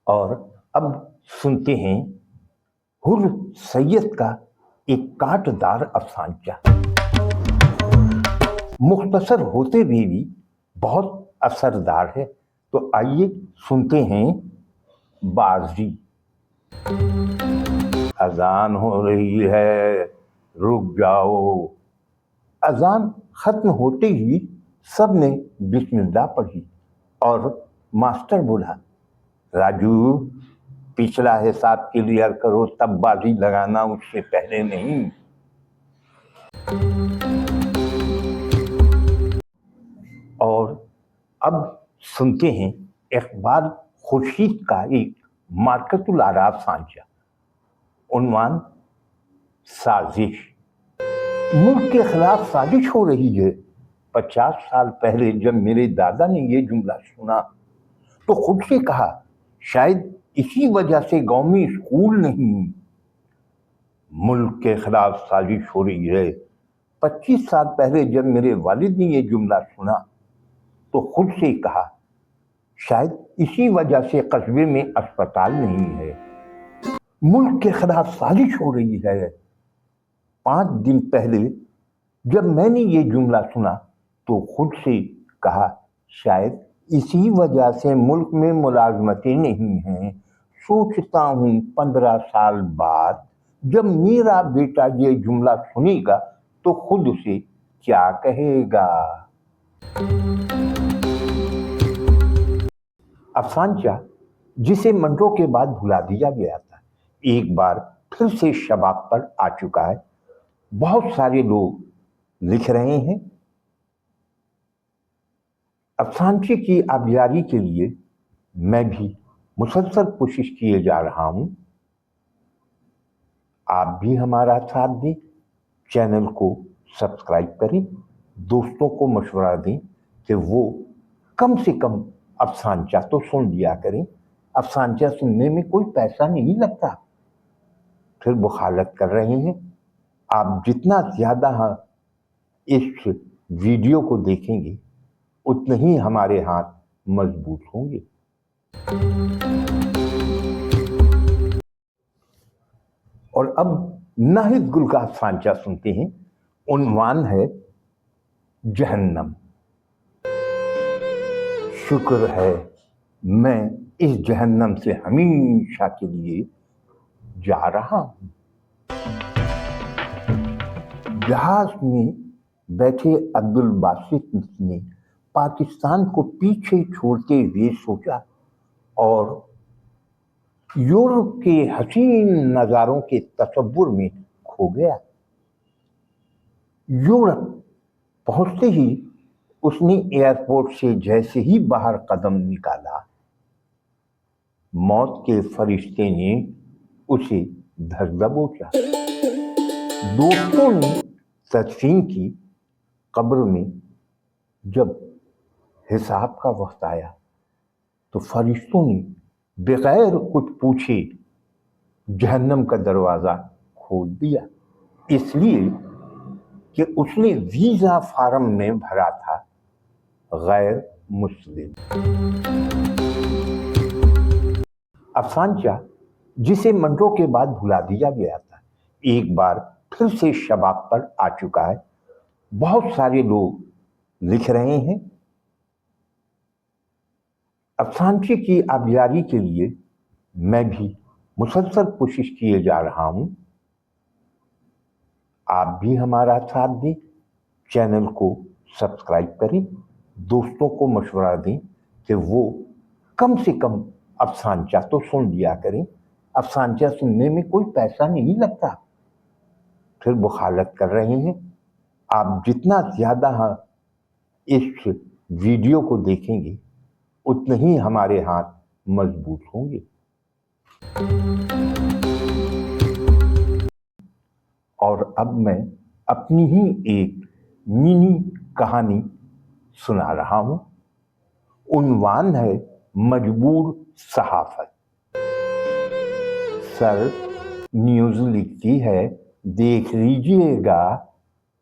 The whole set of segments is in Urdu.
اور اب سنتے ہیں حر سید کا ایک کاٹدار افسانچہ، مختصر ہوتے ہوئے بھی بہت اثردار ہے۔ تو آئیے سنتے ہیں بازی۔ اذان ہو رہی ہے، رک جاؤ۔ اذان ختم ہوتے ہی سب نے بسم اللہ پڑھی اور ماسٹر بولا، راجو پچھلا حساب کلیئر کرو تب بازی لگانا، اس سے پہلے نہیں۔ اور اب سنتے ہیں اقبال خورشید کا ایک مارکت الاعراب سانچہ، عنوان سازش۔ ملک کے خلاف سازش ہو رہی ہے۔ 50 سال پہلے جب میرے دادا نے یہ جملہ سنا تو خود سے کہا، شاید اسی وجہ سے گاؤں میں اسکول نہیں۔ ملک کے خلاف سازش ہو رہی ہے۔ 25 سال پہلے جب میرے والد نے یہ جملہ سنا تو خود سے کہا، شاید اسی وجہ سے قصبے میں اسپتال نہیں ہے۔ ملک کے خلاف سازش ہو رہی ہے۔ 5 دن پہلے جب میں نے یہ جملہ سنا تو خود سے کہا، شاید اسی وجہ سے ملک میں ملازمتیں نہیں ہیں۔ سوچتا ہوں 15 سال بعد جب میرا بیٹا یہ جملہ سنے گا تو خود سے کیا کہے گا۔ افسانچہ جسے منٹوں کے بعد بھلا دیا گیا تھا، ایک بار پھر سے شباب پر آ چکا ہے۔ بہت سارے لوگ لکھ رہے ہیں۔ افسانچے کی آبیاری کے لیے میں بھی مسلسل کوشش کیے جا رہا ہوں۔ آپ بھی ہمارا ساتھ دیں، چینل کو سبسکرائب کریں، دوستوں کو مشورہ دیں کہ وہ کم سے کم افسانچہ تو سن لیا کریں۔ افسانچہ سننے میں کوئی پیسہ نہیں لگتا۔ پھر بخالت کر رہے ہیں۔ آپ جتنا زیادہ اس ویڈیو کو دیکھیں گے اتنے ہی ہمارے ہاتھ مضبوط ہوں گے۔ اور اب ناہید گل کا افسانچہ سنتے ہیں، عنوان ہے جہنم۔ شکر ہے میں اس جہنم سے ہمیشہ کے لیے جا رہا ہوں۔ جہاز میں بیٹھے عبدالباسط نے پاکستان کو پیچھے چھوڑتے ہوئے سوچا اور یورپ کے حسین نظاروں کے تصور میں کھو گیا۔ یورپ پہنچتے ہی اس نے ایئرپورٹ سے جیسے ہی باہر قدم نکالا، موت کے فرشتے نے اسے دھر دبوچا۔ دوستوں نے تدفین کی۔ قبر میں جب حساب کا وقت آیا تو فرشتوں نے بغیر کچھ پوچھے جہنم کا دروازہ کھول دیا، اس لیے کہ اس نے ویزا فارم میں بھرا تھا غیر مسلم۔ افسانچہ جسے منٹوں کے بعد بھلا دیا گیا تھا، ایک بار پھر سے شباب پر آ چکا ہے۔ بہت سارے لوگ لکھ رہے ہیں۔ افسانچے کی آبیاری کے لیے میں بھی مسلسل کوشش کیے جا رہا ہوں۔ آپ بھی ہمارا ساتھ دیں، چینل کو سبسکرائب کریں، دوستوں کو مشورہ دیں کہ وہ کم سے کم افسانچہ تو سن لیا کریں۔ افسانچہ سننے میں کوئی پیسہ نہیں لگتا۔ پھر بخالت کر رہے ہیں۔ آپ جتنا زیادہ اس ویڈیو کو دیکھیں گے اتنے ہی ہمارے ہاتھ مضبوط ہوں گے۔ اور اب میں اپنی ہی ایک منی کہانی سنا رہا ہوں۔ عنوان ہے مجبور صحافت۔ سر نیوز لکھتی ہے، دیکھ لیجئے گا۔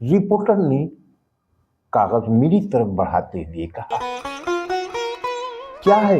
رپورٹر نے کاغذ میری طرف بڑھاتے ہوئے کہا، کیا ہے؟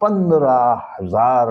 15,000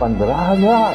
15,000।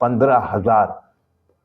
15,000।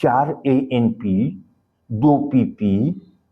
4 ANP, 2 PP,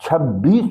26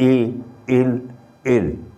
ALL